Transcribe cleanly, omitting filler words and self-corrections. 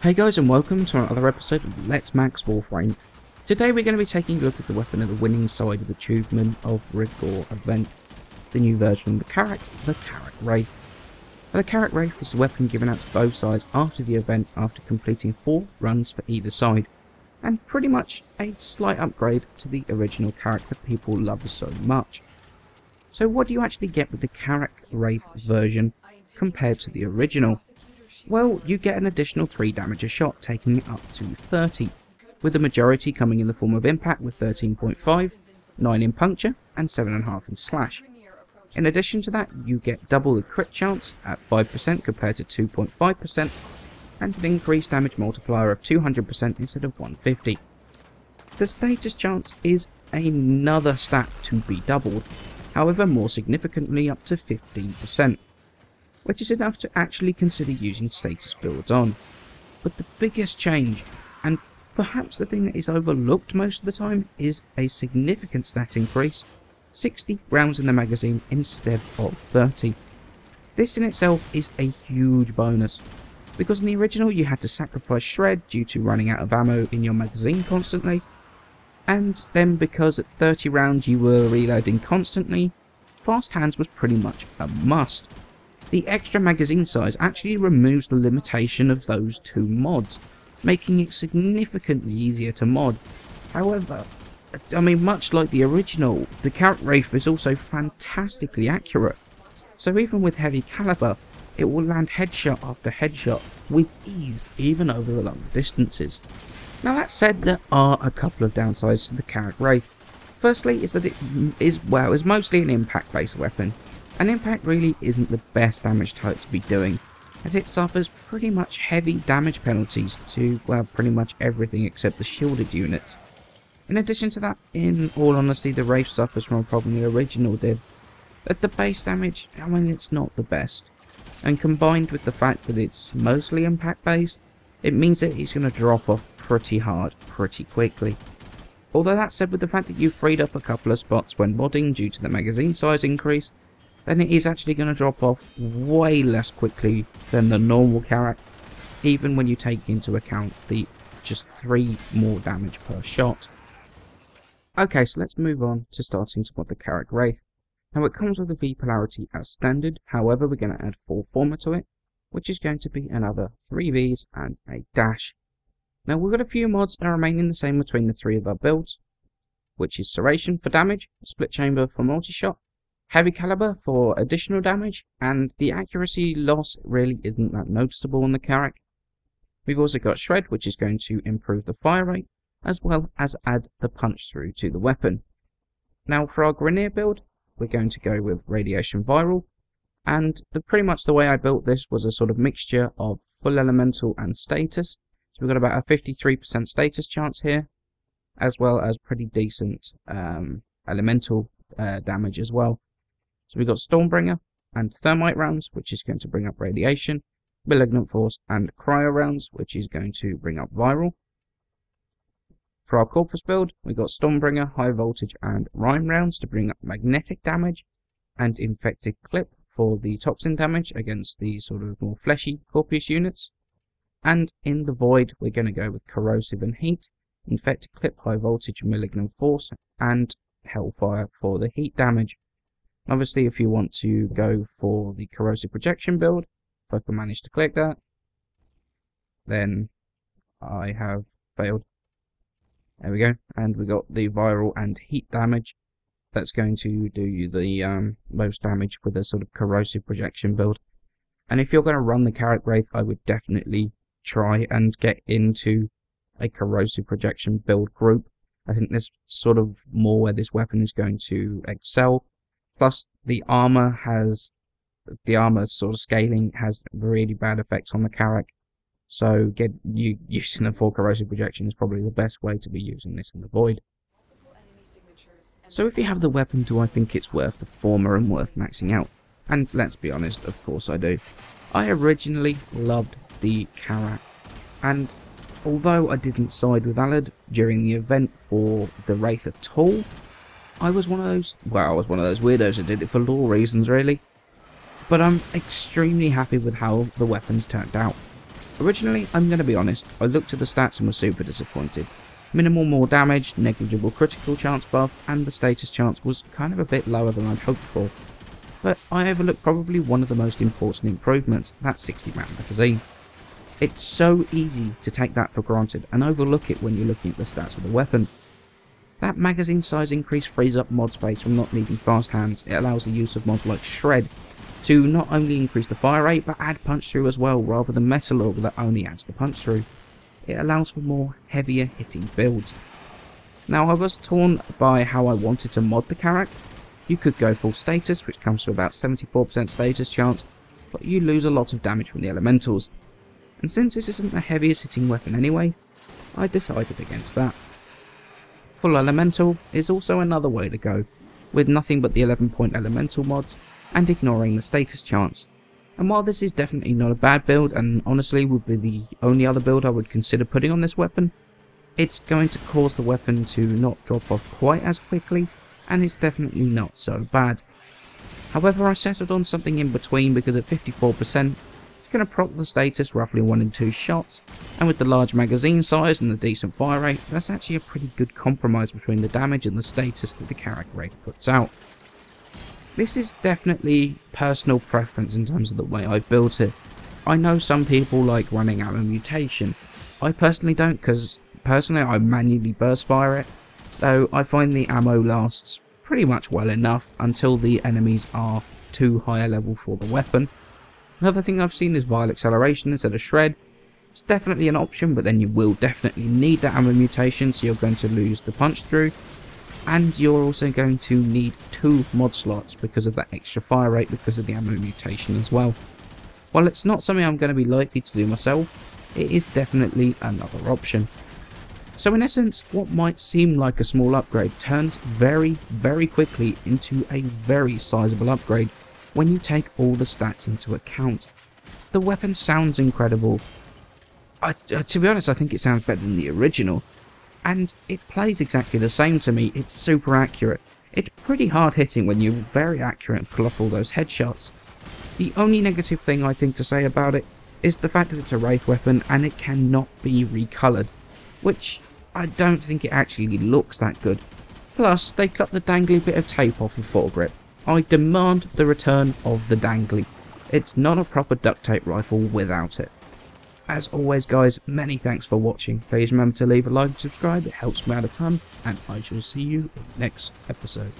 Hey guys, and welcome to another episode of Let's Max Warframe. Today we're going to be taking a look at the weapon of the winning side of the achievement of Rigor event, the new version of the Karak Wraith. Now, the Karak Wraith was the weapon given out to both sides after the event after completing 4 runs for either side, and pretty much a slight upgrade to the original Karak that people love so much. So what do you actually get with the Karak Wraith version compared to the original? Well, you get an additional 3 damage a shot, taking it up to 30, with the majority coming in the form of impact with 13.5, 9 in puncture, and 7.5 in slash. In addition to that, you get double the crit chance at 5% compared to 2.5%, and an increased damage multiplier of 200% instead of 150. The status chance is another stat to be doubled, however more significantly up to 15%. Which is enough to actually consider using status builds on. But the biggest change, and perhaps the thing that is overlooked most of the time, is a significant stat increase: 60 rounds in the magazine instead of 30. This in itself is a huge bonus, because in the original you had to sacrifice shred due to running out of ammo in your magazine constantly, and then because at 30 rounds you were reloading constantly, fast hands was pretty much a must. The extra magazine size actually removes the limitation of those 2 mods, making it significantly easier to mod. However, much like the original, the Karak Wraith is also fantastically accurate. So even with heavy caliber, it will land headshot after headshot with ease, even over the long distances. Now that said, there are a couple of downsides to the Karak Wraith. Firstly is that it is mostly an impact-based weapon. And impact really isn't the best damage type to be doing, as it suffers pretty much heavy damage penalties to, well, pretty much everything except the shielded units. In addition to that, in all honesty, the Wraith suffers from a problem the original did. That the base damage, it's not the best. And combined with the fact that it's mostly impact based, it means that it's going to drop off pretty hard, pretty quickly. Although that said, with the fact that you've freed up a couple of spots when modding due to the magazine size increase, then it is actually going to drop off way less quickly than the normal Karak, even when you take into account the just 3 more damage per shot. Okay, so let's move on to starting to mod the Karak Wraith. Now it comes with a V polarity as standard, however we're going to add 4 former to it, which is going to be another 3 Vs and a dash. Now we've got a few mods that are remaining the same between the 3 of our builds, which is Serration for damage, Split Chamber for multi-shot, Heavy Caliber for additional damage, and the accuracy loss really isn't that noticeable on the Karak. We've also got Shred, which is going to improve the fire rate, as well as add the punch through to the weapon. Now for our Grenier build, we're going to go with Radiation Viral, and pretty much the way I built this was a sort of mixture of full elemental and status. So we've got about a 53% status chance here, as well as pretty decent elemental damage as well. So we've got Stormbringer and Thermite rounds, which is going to bring up Radiation, Malignant Force and Cryo rounds, which is going to bring up Viral. For our Corpus build, we've got Stormbringer, High Voltage and Rime rounds to bring up Magnetic damage, and Infected Clip for the Toxin damage against the sort of more fleshy Corpus units. And in the Void, we're going to go with Corrosive and Heat, Infected Clip, High Voltage, Malignant Force and Hellfire for the heat damage. Obviously, if you want to go for the Corrosive Projection build, if I can manage to click that, then I have failed. There we go, and we got the Viral and Heat damage. That's going to do you the most damage with a sort of Corrosive Projection build. And if you're going to run the Karak Wraith, I would definitely try and get into a Corrosive Projection build group. I think this sort of more where this weapon is going to excel. Plus, the armor sort of scaling has really bad effects on the Karak. So using the 4 Corrosive Projection is probably the best way to be using this in the Void. So if you have the weapon, do I think it's worth the former and worth maxing out? And let's be honest, of course I do. I originally loved the Karak, and although I didn't side with Alad during the event for the Wraith at all, I was one of those weirdos that did it for lore reasons really. But I'm extremely happy with how the weapons turned out. Originally, I'm going to be honest, I looked at the stats and was super disappointed. Minimal more damage, negligible critical chance buff, and the status chance was kind of a bit lower than I'd hoped for. But I overlooked probably one of the most important improvements, that 60 round magazine. It's so easy to take that for granted and overlook it when you're looking at the stats of the weapon. That magazine size increase frees up mod space from not needing fast hands. It allows the use of mods like Shred to not only increase the fire rate but add punch through as well, rather than Metal Orb that only adds the punch through. It allows for more heavier hitting builds. Now, I was torn by how I wanted to mod the Karak. You could go full status, which comes to about 74% status chance, but you lose a lot of damage from the elementals. And since this isn't the heaviest hitting weapon anyway, I decided against that. Full elemental is also another way to go, with nothing but the 11-point elemental mods and ignoring the status chance. And while this is definitely not a bad build, and honestly would be the only other build I would consider putting on this weapon, it's going to cause the weapon to not drop off quite as quickly, and it's definitely not so bad. However, I settled on something in between because at 54%, it's going to proc the status roughly 1 in 2 shots, and with the large magazine size and the decent fire rate, that's actually a pretty good compromise between the damage and the status that the Karak Wraith puts out. This is definitely personal preference in terms of the way I've built it. I know some people like running ammo mutation. I personally don't, because personally I manually burst fire it, so I find the ammo lasts pretty much well enough until the enemies are too high a level for the weapon. Another thing I've seen is Vile Acceleration instead of Shred. It's definitely an option, but then you will definitely need that ammo mutation, so you're going to lose the punch through. And you're also going to need 2 mod slots because of that extra fire rate because of the ammo mutation as well. While it's not something I'm going to be likely to do myself, it is definitely another option. So in essence, what might seem like a small upgrade turns very, very quickly into a very sizable upgrade when you take all the stats into account. The weapon sounds incredible. To be honest, I think it sounds better than the original. And it plays exactly the same to me. It's super accurate. It's pretty hard hitting when you're very accurate and pull off all those headshots. The only negative thing I think to say about it is the fact that it's a Wraith weapon and it cannot be recoloured, which I don't think it actually looks that good. Plus, they cut the dangly bit of tape off the foregrip. I demand the return of the dangly. It's not a proper duct tape rifle without it. As always guys, many thanks for watching. Please remember to leave a like and subscribe, it helps me out a ton, and I shall see you in the next episode.